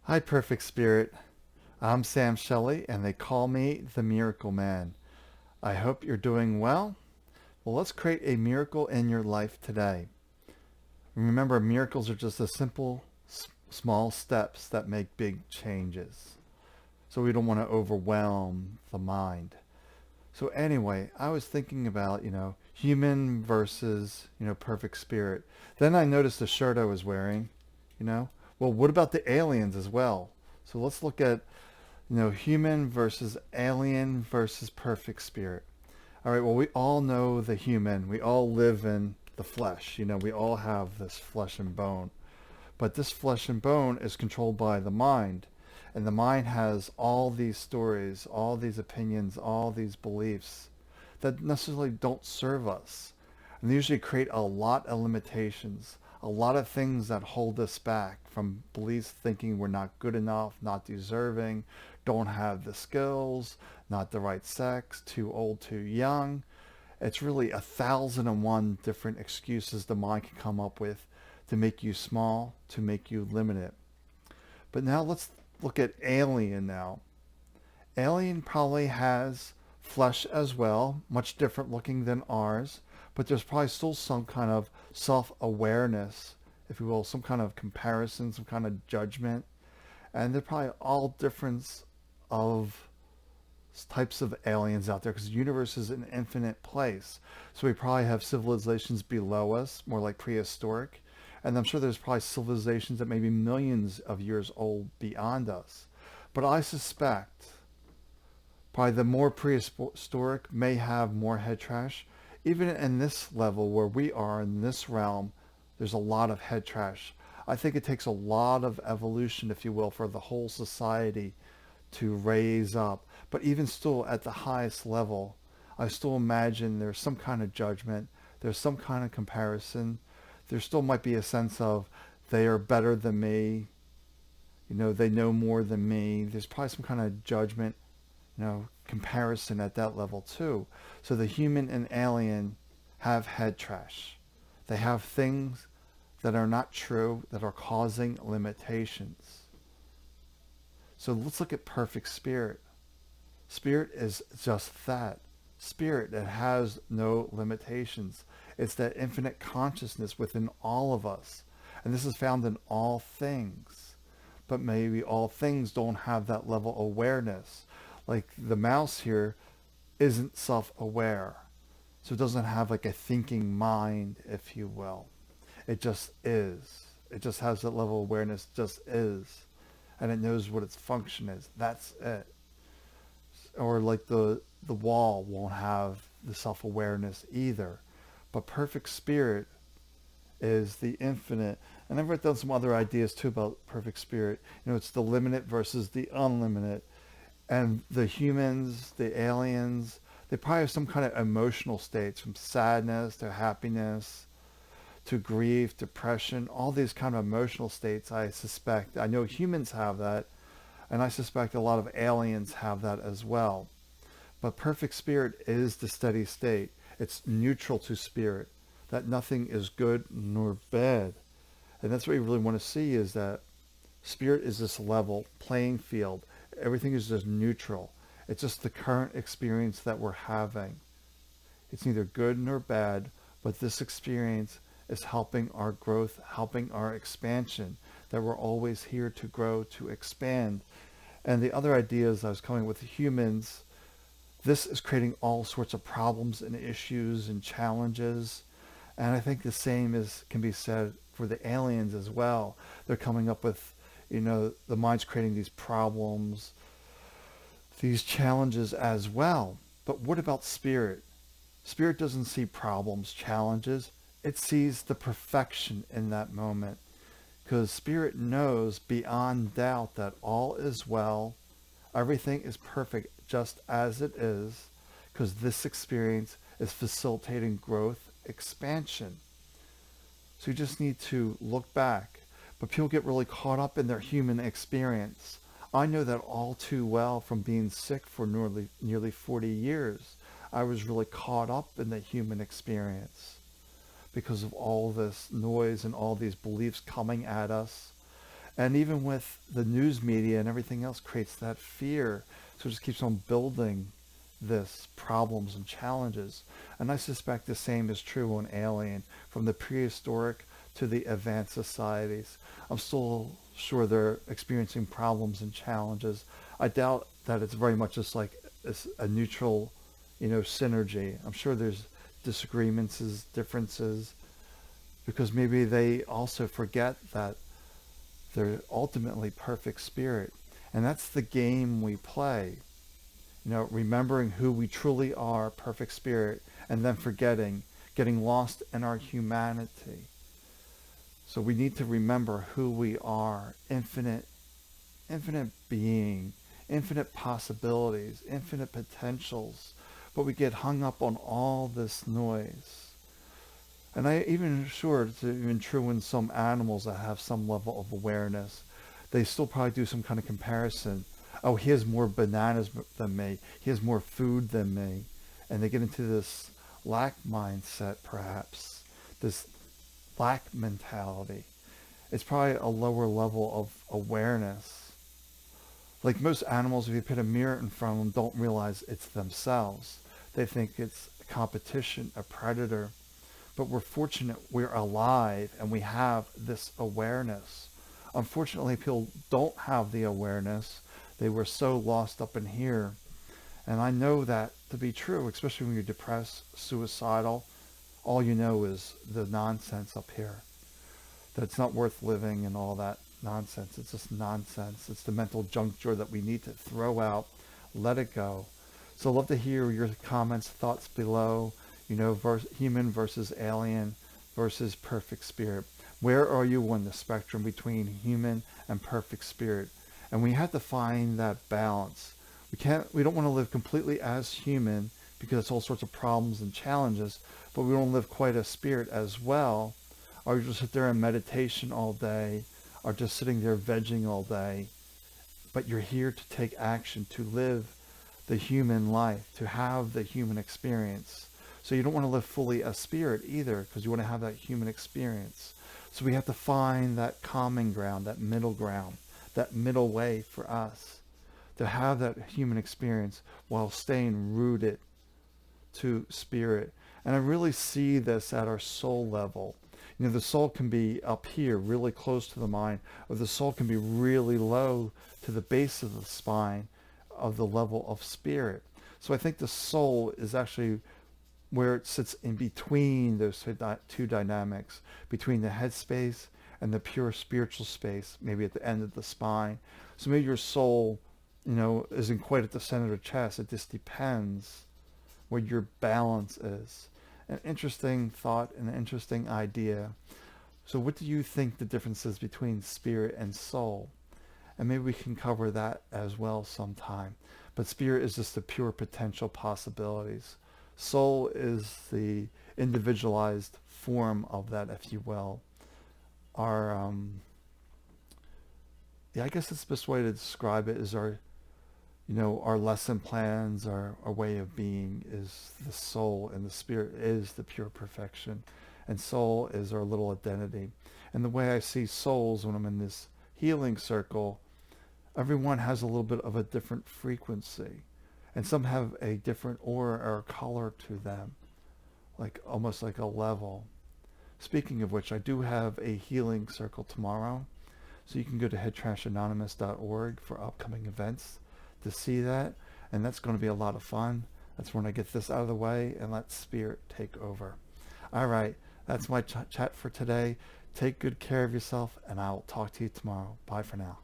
Hi, Perfect Spirit. I'm Sam Shelley, and they call me the Miracle Man. I hope you're doing well. Well, let's create a miracle in your life today. Remember, miracles are just a simple, small steps that make big changes. So we don't want to overwhelm the mind. So anyway, I was thinking about, human versus, perfect spirit. Then I noticed the shirt I was wearing, you know. Well, what about the aliens as well? So let's look at human versus alien versus perfect spirit. All right, well, we all know the human. We all live in the flesh. We all have this flesh and bone. But this flesh and bone is controlled by the mind. And the mind has all these stories, all these opinions, all these beliefs that necessarily don't serve us. And they usually create a lot of limitations, a lot of things that hold us back from beliefs thinking we're not good enough, not deserving, don't have the skills, not the right sex, too old, too young. It's really 1,001 different excuses the mind can come up with to make you small, to make you limited. But now let's look at Alien now. Alien probably has flesh as well, much different looking than ours, but there's probably still some kind of self-awareness, if you will, some kind of comparison, some kind of judgment. And they're probably all different of types of aliens out there because the universe is an infinite place. So we probably have civilizations below us, more like prehistoric. And I'm sure there's probably civilizations that may be millions of years old beyond us. But I suspect probably the more prehistoric may have more head trash. Even in this level where we are in this realm, there's a lot of head trash. I think it takes a lot of evolution, if you will, for the whole society to raise up. But even still at the highest level, I still imagine there's some kind of judgment, there's some kind of comparison. There still might be a sense of they are better than me, they know more than me. There's probably some kind of judgment, comparison at that level too. So the human and alien have head trash. They have things that are not true, that are causing limitations. So let's look at perfect spirit. Spirit is just that. Spirit that has no limitations. It's that infinite consciousness within all of us. And this is found in all things. But maybe all things don't have that level of awareness. Like the mouse here isn't self-aware. So it doesn't have like a thinking mind, if you will. It just is. It just has that level of awareness, just is. And it knows what its function is. That's it. Or like the wall won't have the self-awareness either. But perfect spirit is the infinite. And I've written down some other ideas too about perfect spirit. It's the limited versus the unlimited. And the humans, the aliens, they probably have some kind of emotional states from sadness to happiness to grief, depression, all these kind of emotional states I suspect. I know humans have that, and I suspect a lot of aliens have that as well. But perfect spirit is the steady state. It's neutral to spirit, that nothing is good nor bad. And that's what you really want to see is that spirit is this level playing field. Everything is just neutral. It's just the current experience that we're having. It's neither good nor bad, but this experience is helping our growth, helping our expansion, that we're always here to grow, to expand. And the other ideas I was coming with humans, this is creating all sorts of problems and issues and challenges. And I think the same can be said for the aliens as well. They're coming up with, the mind's creating these problems, these challenges as well. But what about spirit? Spirit doesn't see problems, challenges. It sees the perfection in that moment. Because spirit knows beyond doubt that all is well. Everything is perfect just as it is. Because this experience is facilitating growth, expansion. So you just need to look back. But people get really caught up in their human experience. I know that all too well from being sick for nearly 40 years. I was really caught up in the human experience because of all this noise and all these beliefs coming at us. And even with the news media and everything else creates that fear. So it just keeps on building this problems and challenges. And I suspect the same is true on Alien, from the prehistoric to the advanced societies. I'm still sure they're experiencing problems and challenges. I doubt that it's very much just like a neutral, synergy. I'm sure there's disagreements, differences, because maybe they also forget that they're ultimately perfect spirit. And that's the game we play. Remembering who we truly are, perfect spirit, and then forgetting, getting lost in our humanity. So we need to remember who we are, infinite being, infinite possibilities, infinite potentials. But we get hung up on all this noise. And I even sure it's even true in some animals that have some level of awareness. They still probably do some kind of comparison. Oh, he has more bananas than me. He has more food than me. And they get into this lack mindset, perhaps. This lack mentality. It's probably a lower level of awareness. Like most animals, if you put a mirror in front of them, don't realize it's themselves. They think it's a competition, a predator. But we're fortunate we're alive and we have this awareness. Unfortunately, people don't have the awareness. They were so lost up in here. And I know that to be true, especially when you're depressed, suicidal. All you know is the nonsense up here. That it's not worth living and all that nonsense. It's just nonsense. It's the mental junk drawer that we need to throw out, let it go. So I'd love to hear your comments, thoughts below. Human versus alien versus perfect spirit. Where are you on the spectrum between human and perfect spirit? And we have to find that balance. We don't want to live completely as human because it's all sorts of problems and challenges, but we don't live quite as spirit as well. Or you just sit there in meditation all day, or just sitting there vegging all day. But you're here to take action, to live the human life, to have the human experience. So you don't want to live fully as spirit either, because you want to have that human experience. So we have to find that common ground, that middle way for us to have that human experience while staying rooted to spirit. And I really see this at our soul level. The soul can be up here, really close to the mind, or the soul can be really low to the base of the spine of the level of spirit. So I think the soul is actually where it sits in between those two dynamics, between the head space and the pure spiritual space, maybe at the end of the spine. So maybe your soul, isn't quite at the center of the chest. It just depends where your balance is. An interesting thought, an interesting idea. So what do you think the difference is between spirit and soul? And maybe we can cover that as well sometime. But spirit is just the pure potential possibilities. Soul is the individualized form of that, if you will. I guess that's the best way to describe it is our lesson plans, our way of being is the soul, and the spirit is the pure perfection. And soul is our little identity. And the way I see souls when I'm in this healing circle, everyone has a little bit of a different frequency. And some have a different aura or color to them, like almost like a level. Speaking of which, I do have a healing circle tomorrow. So you can go to headtrashanonymous.org for upcoming events to see that. And that's going to be a lot of fun. That's when I get this out of the way and let spirit take over. All right, that's my chat for today. Take good care of yourself, and I'll talk to you tomorrow. Bye for now.